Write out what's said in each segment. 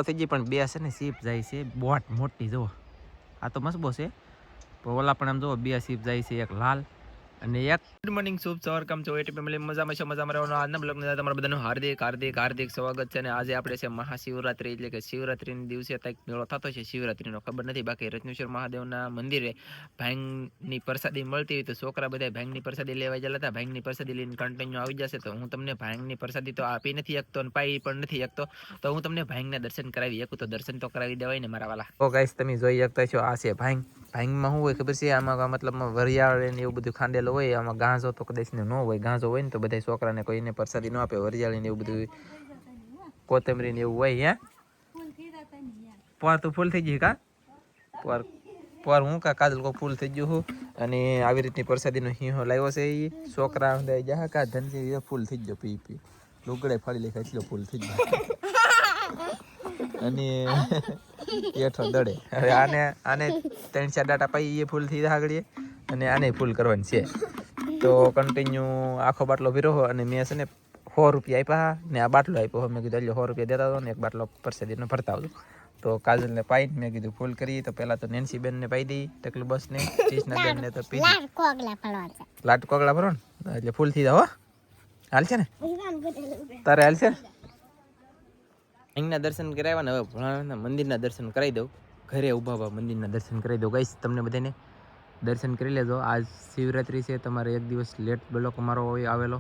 થઈ ગઈ પણ બે છે ને સીપ જાય છે બોટ મોટી જુઓ આ તો મસ્બો છે પણ ઓલા પણ આમ જુઓ બે સીપ જાય છે એક લાલ અને એક ગુડ મોર્નિંગ શુભ સવાર કેમ છો એટી ફેમિલી મજામાં છે મજામાં રહેવાનો આજના બ્લોગની અંદર તમારા બધાનું હાર્દિક સ્વાગત છે અને આજે આપણે છે મહાશિવરાત્રી એટલે કે શિવરાત્રીના દિવસે કંઈક મેળો થતો છે શિવરાત્રીનો ખબર નથી બાકી રત્નેશ્વર મહાદેવના મંદિરે ભાંગની પ્રસાદી મળતી હોય તો છોકરા બધા ભાંગની પ્રસાદી લેવા ગયેલા હતા ભાંગની પ્રસાદી લઈને કન્ટિન્યુ આવી જશે તો હું તમને ભાંગની પ્રસાદી તો આપી નથી શકતો અને પાઈ પણ નથી શકતો તો હું તમને ભાંગના દર્શન કરાવી શકું તો દર્શન તો કરાવી દેવાય ને મારા વાલા તો ગાઈસ તમે જોઈ શકતા છો આ છે ભાંગમાં શું હોય ખબર છે આમાં મતલબ વરિયાળ ને એવું બધું ખાંડેલું હોય આમાં ગાંજો તો કદાચ ન હોય ગાંજો હોય ને તો બધા છોકરાને કોઈને પ્રસાદી ન આપે વરિયાળી ને એવું બધું કોથમરી ને એવું હોય પર તો ફૂલ થઈ ગઈ કા પર હું કા કાજલ કો ફૂલ થઈ ગયું અને આવી રીતની પ્રસાદીનો હિંહો લાવ્યો છે એ છોકરા જા કા ધનજી ફૂલ થઈ ગયો પી લુગડે ફાડી લેખા એટલો ફૂલ થઈ ગયો અને એઠો દડે હવે આને 3-4 ડાટા પાઈ એ ફૂલ થઈ આગળ અને આને ફૂલ કરવાની છે તો કન્ટિન્યુ આખો બાટલો ભીરો અને મેં છે ને 100 રૂપિયા આપ્યા ને આ બાટલો આપ્યો મેં કીધું 100 રૂપિયા દેતા હતો ને એક બાટલો પ્રસાદીનો ભરતા આવજો તો કાજલને પાઈ મેં કીધું ફૂલ કરી તો પહેલા તો નેન્સી બેનને પાઈ દી ટકલું બસ ને કૃષ્ણ બેનને તો પી લાટ કોગળા ભરો ને એટલે ફૂલ થઈ જાવ હાલ છે ને તારે હાલ છે અહીંના દર્શન કરાવ્યા ને હવે ભોળાનાથના મંદિરના દર્શન કરાવી દઉં ઘરે ઊભા મંદિરના દર્શન કરાવી દઉં ગાઈસ તમને બધાને દર્શન કરી લેજો આજ શિવરાત્રી છે તમારે એક દિવસ લેટ બ્લોક મારો હોય આવેલો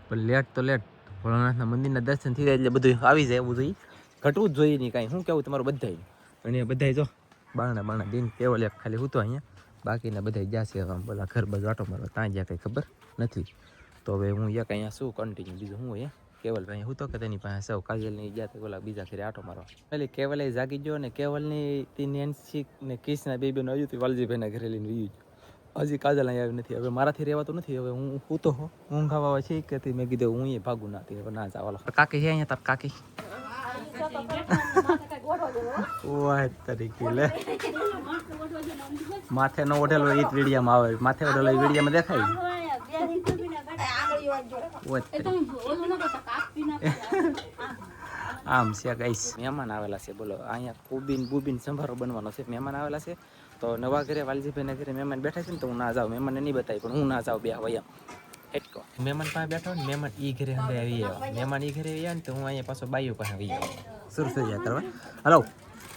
પણ લેટ તો લેટ ભોળાનાથના મંદિરના દર્શન થઈ જાય એટલે બધું આવી જાય એવું જોઈએ ઘટવું જ જોઈએ નહીં કાંઈ શું કહેવું તમારું બધાય અને બધાય જો બારણા દિન કેવલ એક ખાલી હું તો અહીંયા બાકીના બધા જશે બોલા ઘર બાજુ આટો મારવા ત્યાં જ્યાં કંઈ ખબર નથી તો હવે હું એક અહીંયા શું કન્ટિન્યુ બીજું હું અહીંયા કેવલભાઈ હું તો કે તેની પાસે સૌ કાજલની ગયા ઓલા બીજા ઘરે આટો મારવા એટલે કેવલે જાગી ગયો ને કેવલની નેન્સી ને કિસના બેબીનો આવ્યું હતું વાલજીભાઈના ઘરે લઈને વીયું હજી કાજલ અહીં આવી નથી હવે મારાથી રહેવાતું નથી હવે હું તો ઊંઘ આવવા છે કે મેં કીધું હું એ ભાગું નાથી હવે ના જવાલો કાકી છે અહીંયા તાર કાકી તરીકે લે માથે નો ઓઢેલો એ વિડીયામાં આવે માથે ઓઢેલો એ વિડીયામાં દેખાય આમ છે ગાઈસ મહેમાન આવેલા છે બોલો અહીંયા બુબીન સંભારો બનવાનો છે મહેમાન આવેલા છે તો નવા ઘરે વાલજીભાઈના ઘરે મહેમાન બેઠા છે ને તો હું ના જાઉં મહેમાનને નહીં બતાવી પણ હું ના જાઉં બે વયા એટલો મહેમાન પાસે બેઠો ને મહેમાન ઈ ઘરે અંદર આવી આવ્યા મહેમાન ઈ ઘરે આવ્યા ને તો હું અહીંયા પાછો બાઈઓ પાસે આવી આવ્યો શરૂ થઈ જાય કરવા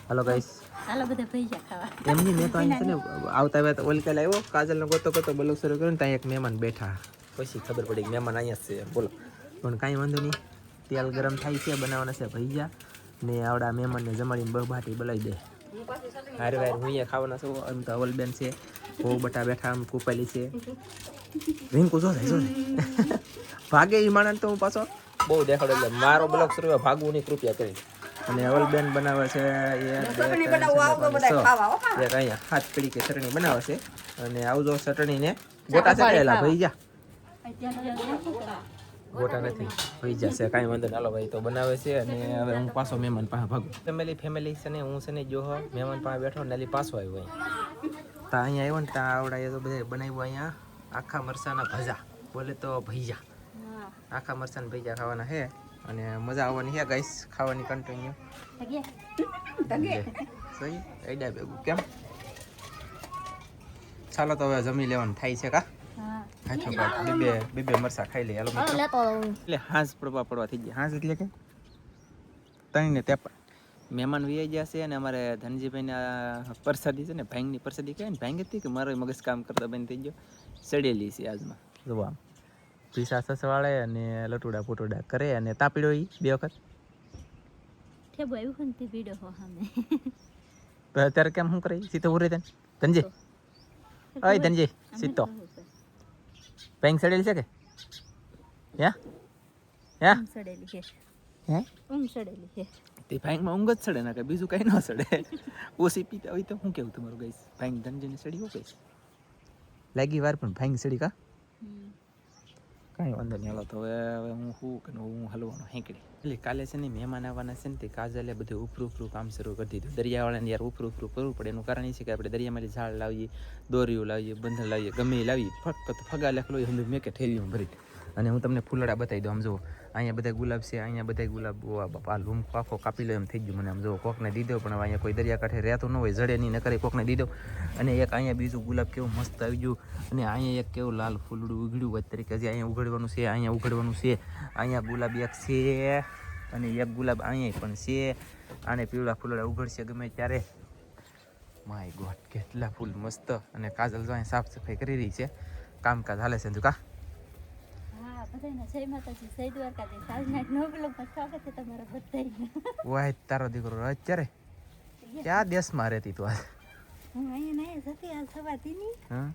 હલો ગાઈસ હાલો બધા ભૈયા ખાવા એમની મેં તો અહીંયા છે ને આવતા આવ્યા તો ઓલકેલ આવ્યો કાજલનો ગોતો બ્લોગ શરૂ કર્યો ને ત્યાં એક મહેમાન બેઠા પછી ખબર પડી કે મહેમાન અહીંયા છે બોલો પણ કાંઈ વાંધો નહીં તેલ ગરમ થાય છે બનાવવાના છે ભૈયા ને આવડા મહેમાનને જમાડીને બહબાટી બોલાવી દે હારે વાર હું અહીંયા ખાવાના છું આમ તો અવલબેન છે બહુ બટા બેઠા આમ કૂપાયેલી છે રીંકુ જો ભાગે એ માણસ તો હું પાછો બહુ દેખાડો એટલે મારો બ્લોગ શરૂ ભાગવું નહીં કૃપયા કરી અને અવલબેન બનાવે છે અહીંયા હાથ પડી કે ચટણી બનાવે છે અને આવજો ચટણી ને ગોટા ચડેલા ભાઈ જા ગોટા નથી ભાઈ જશે કાંઈ વાંધો નહીં હાલો ભાઈ તો બનાવે છે અને હવે હું પાછો મહેમાન પાસે ભાગું ફેમિલી છે ને હું છે ને જો મહેમાન પાસે બેઠો ને પાછો આવ્યો અહીં તા અહીંયા આવ્યો ને ત્યાં આવડા તો બધા બનાવ્યું અહીંયા આખા મરચાના ભજા બોલે તો ભૈયા આખા મરચાના ભૈયા ખાવાના છે અને મજા આવવાની છે ગાઈસ ખાવાની કન્ટિન્યુ સહી આઈડિયા ભેગું કેમ ચાલો તો હવે જમી લેવાનું થાય છે કા બે મરચા ખાઈ લે એટલે હાંસ પડવા થઈ ગયા હાંસ એટલે કે તણીને તેપા મહેમાન વી ગયા છે અને અમારે ધનજીભાઈના પ્રસાદી છે ને ભાંગની પ્રસાદી કહે ને ભાંગ હતી કે મારો મગજ કામ કરતા બંધ થઈ ગયો સડેલી છે આજમાં જોવા પીસા સસવાળે અને લટુડા પોટુડા કરે અને તાપીડો ઈ બે વખત તો અત્યારે કેમ શું કરે સીતો ઉરે તને ધનજી અય ધનજી સીતો ભાંગ સડેલી છે કે સડેલી છે હે ઊંઘ સડેલી છે તે ભાંગમાં ઊંઘ જ સડે ના કે બીજું કઈ ન સડે ઓછી પીતા હોય તો શું કેવું તમારું ગાઈસ ભાંગ ધનજીને સડી હું કહીશ લાગી વાર પણ ભાંગ સડી કા કાંઈ વાંધો નહીં હાલો તો હવે હું શું કે હું હલવાનો હેંકડી એટલે કાલે છે ને મહેમાન આવવાના છે ને તે કાજલે બધું ઉપરું કામ શરૂ કરી દીધું દરિયાવાળાને યાર ઉપરું કરવું પડે એનું કારણ એ છે કે આપણે દરિયામાંથી ઝાડ લાવીએ દોરીઓ લાવીએ બંધન લાવીએ ગમે એ લાવીએ ફક્ત ફગા લખલો એ મેં કે ઠેલીમાં ભરી અને હું તમને ફૂલડા બતાવી દઉં. આમ જુઓ અહીંયા બધા ગુલાબ છે, અહીંયા બધા ગુલાબ. બાપા લૂમકો આખો કાપી લો એમ થઈ ગયું મને. આમ જુઓ કોકને દીધો, પણ અહીંયા કોઈ દરિયાકાંઠે રહેતું ન હોય, જડે નહીં, ન કરે કોકને દીધો. અને એક અહીંયા બીજું ગુલાબ કેવું મસ્ત આવી ગયું. અને અહીંયા એક કેવું લાલ ફૂલડું ઉગડ્યું હોય તરીકે હજી અહીંયા ઉઘડવાનું છે, અહીંયા ઉઘડવાનું છે. અહીંયા ગુલાબ એક છે અને એક ગુલાબ અહીંયા પણ છે. આને પીળા ફૂલડા ઉઘડશે ગમે ત્યારે. માય ગોડ કેટલા ફૂલ મસ્ત. અને કાજલ જો અહીંયા સાફ સફાઈ કરી રહી છે, કામકાજ હાલે છે. કા વાહ તારો દીકરો અત્યારે ક્યાં દેશમાં રહેતી તું? આજ હું અહીંયા જતી આજ સવારથી ની હા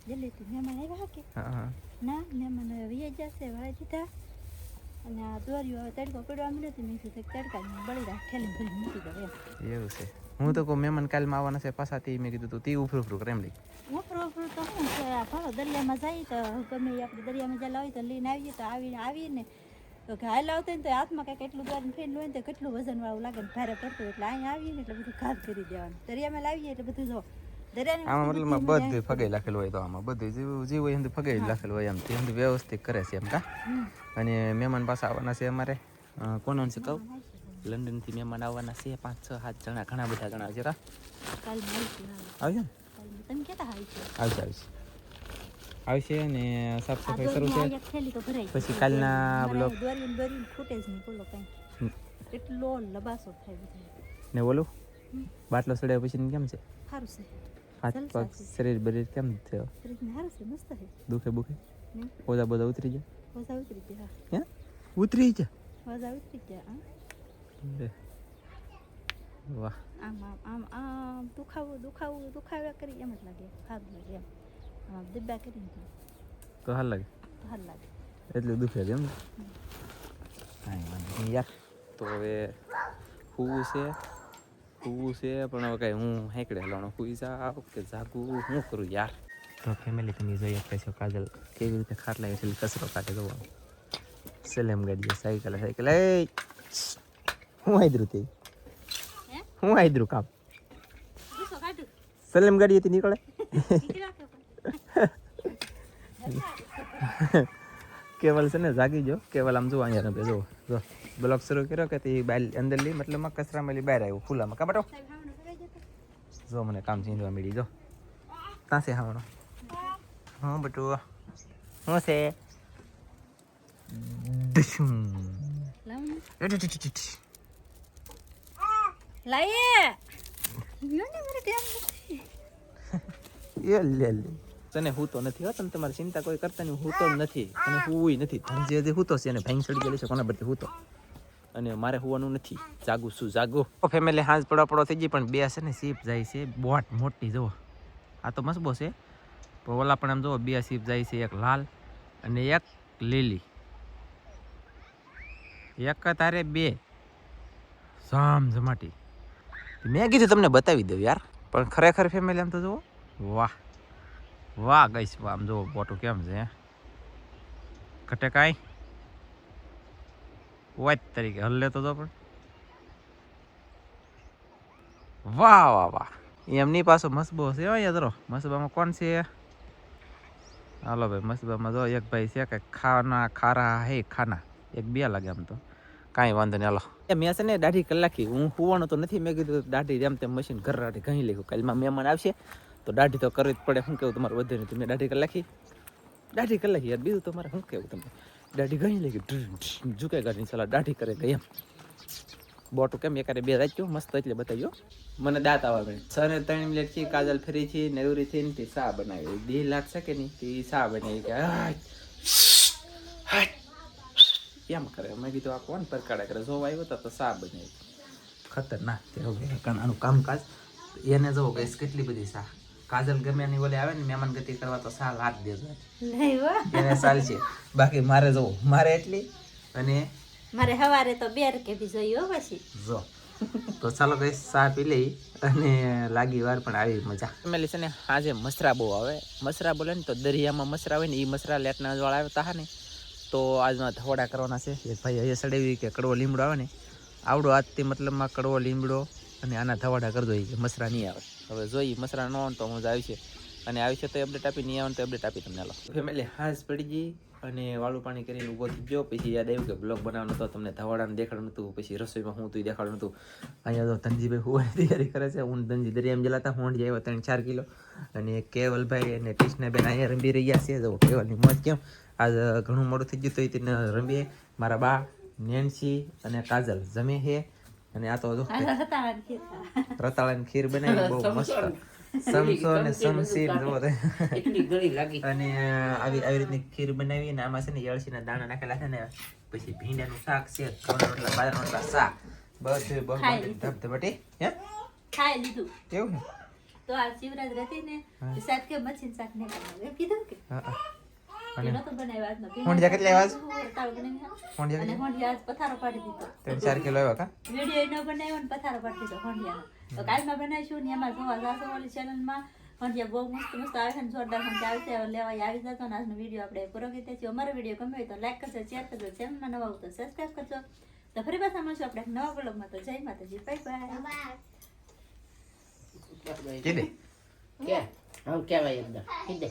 જલ્દીથી મહેમાન આવ્યા કે ના મહેમાન વીએ જશે વાળી દીધા. અને આ દોર્યું હવે તડકો પડવા મળ્યો તો મેં કીધું તડકા બળી રાખ ઠેલી ભરી મૂકી દઉં એમ. એવું છે. હું તો કહું મહેમાન કાલમાં આવવાના છે પાછાથી. મેં કીધું તું તી ઉફરું કરે એમ લઈ ઉફરું તો શું છે ભાવો દરિયામાં જઈએ તો ગમે આપણે દરિયામાં જ્યાં લાવી તો લઈને આવીએ તો આવીને તો ઘાયલ આવતા ને તો હાથમાં કંઈક એટલું દોરીને ફેન હોય ને તો કેટલું વજન વાળું લાગે ને ભારે પડતું. એટલે અહીંયા આવીએ ને એટલે બધું ઘાત કરી દેવાનું. દરિયામાં લાવીએ એટલે બધું જો આમાં મતલબ બધું ફગાઈ રાખેલું હોય. તો આમાં બધું જીવ હોય એમ ફગાઈ રાખેલું હોય એમ તે વ્યવસ્થિત કરે છે એમ. કા અને મહેમાન પાસે આવવાના છે અમારે. કોણ છે કહું? લંડનથી મહેમાન આવવાના છે 5, 6, 7 જણા. ઘણા બધા જણા છે. કા આવશે ને? તમે કેતા આવશે અને સાફ સફાઈ શરૂ છે. પછી કાલના બ્લોગ ફૂટે જ નહીં બોલો કઈ એટલો લબાસો થાય ને બોલું બાટલો સડ્યા પછી કેમ છે? સારું છે. હાથ પગ શરીર બરીર કેમ થયો? સારું છે મસ્ત છે. દુખે બુખે ઓજા બધા ઉતરી જાય? ઓજા ઉતરી ગયા. હે ઉતરી જાય? ઓજા ઉતરી ગયા. વાહ આમ દુખાવ્યા કરી એમ જ લાગે. સારું લાગે એમ. આમ દબ્બા કરીને તો હાલ લાગે. એટલું દુખે છે એમ? કાંઈ વાંધો નહીં યાર. તો હવે હુવું છે પણ હવે કાંઈ હું હેકડે હલાવણો હુઈ જાવ કે જાગું શું કરું યાર. તો ફેમિલી તમે જોઈ શકતા છો કાજલ કેવી રીતે ખાટલા હેઠળ કચરો કાઢે. જોવાનું સલેમ ગાડીએ સાયકલ એ હું આદરું તે હું આદરું કામ સલેમ ગાડીએથી નીકળે. કેવલ છે ને જાગી જો. કેવલ આમ જો અહીંયા રમે જો બ્લોક શરૂ કર્યો કે તે બાર અંદર લી મતલબ કચરામાં લી બહાર આવ્યું ફૂલામાં. કા બટો જો મને કામ ચીંધવા મળી. જો ત્યાં છે હાવણો. હા બટુ શું છે? તને હું તો નથી. હો તમે તમારી ચિંતા કોઈ કરતા નહીં. હું તો નથી અને હું નથી. જે હું તો છે અને ભાઈ ચડી ગયેલી છે કોના બધી હું તો. અને મારે હોવાનું નથી. જાગું શું જાગું. ફેમિલી હાંજ પડો થઈ ગઈ પણ બે છે ને સીપ જાય છે બોટ મોટી. જુઓ આ તો મસ્બો છે પણ ઓલા પણ આમ જુઓ બે સીપ જાય છે. એક લાલ અને એક લીલી. એક તારે બે સામ જમાટી. મેં કીધું તમને બતાવી દઉં યાર. પણ ખરેખર ફેમિલી આમ તો જુઓ વાહ ગઈશ. આમ જુઓ બોટું કેમ છે ઘટે કાંઈ વાત તરીકે હલ્લે તો પણ વાહ એમની પાછો મસબો છે. અહીંયા જરો મસબામાં કોણ છે? હાલો ભાઈ મસબામાં જો એક ભાઈ છે કે ખારા હે ખાના. એક બે લાગે આમ તો કાંઈ વાંધો નહીં. હાલો મેં છે ને દાઢી કલાકી હું હુવાનું તો નથી. મેં કીધું દાઢી જેમ તેમ મશીન ઘર દાઢી ઘણી લીધું. કાલમાં મહેમાન આવશે તો દાઢી તો કરવી જ પડે. શું કેવું તમારું વધે નહીં? મેં દાઢી કલાકી યાર. બીજું તો મારે શું કેવું તમને? દાઢી ઘણી લાગી ઝુકે ગાડી ચાલો દાઢી કરે ગઈ એમ. બોટું કેમ એકારે બે રાખ્યું મસ્ત એટલે બતાવ્યો. મને દાંત આવવા મળે. 3 મિનિટ થી કાજલ ફરી થી નેવરી થી ને શા બનાવી દી લાગશે કે નહીં તે શા બનાવી કે કેમ કરે. મેં કીધું આ કોણ પરકાડા કરે. જો આવ્યો તો શા બનાવી ખતરનાક. આનું કામકાજ એને જવો ગઈશ કેટલી બધી શા. કાજલ ગમે એની ઓલે આવે ને મહેમાન ગતિ કરવા તો સાલ હાથ દેજો એને સાલ છે. બાકી મારે જવું મારે એટલી અને મારે હવારે તો 2 રકેબી જોઈ પછી જો. તો ચાલો ગઈ ચા પી લઈ અને લાગી વાર પણ આવી મજા. ફેમિલી છે ને આજે મસરા બહુ આવે. મસરા બોલે ને તો દરિયામાં મસરા હોય ને એ મસરા લેટના વાળા આવતા હા ને તો આજમાં ધવડા કરવાના છે. એક ભાઈ અહીંયા સડેવી કે કડવો લીમડો આવે ને આવડો આજથી મતલબમાં કડવો લીમડો અને આના ધવાડા કરી દો. મસરા નહીં આવે. હવે જોઈ મસરા ન હોય તો મજા આવી છે. અને આવશે તો અપડેટ આપી, નહીં આવે તો અપડેટ આપી તમને. હાલો ફેમિલી, હાજ પડી ગઈ અને વાળું પાણી કરીને ઊભો થઈ ગયો. પછી યાદ આવ્યું કે બ્લોગ બનાવવાનો હતો, તમને ધવાડાને દેખાડવાનું હતું, પછી રસોઈમાં હું તું દેખાડવાનું હતું. અહીંયા તો ધનજીભાઈ હોવાની તૈયારી કરે છે. હું ધનજી દરિયામાં જલાતા હોંડી આવ્યો 3-4 કિલો. અને કેવલભાઈ અને કૃષ્ણબેન અહીંયા રમી રહ્યા છે. જો કેવલની મોજ કેમ આજ ઘણું મોડું થઈ ગયું તો તેને રમીએ. મારા બા નેન્સી અને કાજલ જમે છે. અને આ તો જો રતાળાની ખીર બનાવી બહુ મસ્ત. સમસો ને સમસી અને આવી રીતની ખીર બનાવી. અને આમાં છે ને અળસીના દાણા નાખેલા છે ને, પછી ભીંડાનું શાક છે, ઘઉંના રોટલા, બાજરાના રોટલા, શાક, બધું બહુ ધબધબાટી હે ખાઈ લીધું. એવું છે. તો આ શિવરાજ હતી ને શાક કે મચ્છી શાક નહીં બનાવ્યું એમ કીધું કે હા અને નતો બનાવ્યો આજનો હોંડિયા કેટલા આવ્યા? રતાળો બનાવી હોંડિયા અને હોંડિયા આજ પથારો પાડી દીધો. 3-4 કિલો આવ્યા કા? વિડીયો ન બનાવ્યો ને પથારો પાડી દીધો હોંડિયાનો. તો કાલમાં બનાવીશું ને એમાં જોવા જાશો ઓલી ચેનલમાં. હોંડિયા બહુ મસ્ત મસ્ત આવે છે ને જોરદાર હોંડિયા આવશે, લેવા આવી જતો ને. આજનો વિડીયો આપણે પૂરો કરી દઈશું. અમારો વિડીયો ગમે હોય તો લાઈક કરજો, શેર કરજો, ચેનલમાં નવા હોય તો સબસ્ક્રાઈબ કરજો. તો ફરી પાછા મળશું આપણે નવા બ્લોગમાં. તો જય માતાજી, બાય બાય. કીધે કે આમ કહેવાય એકદમ કીધે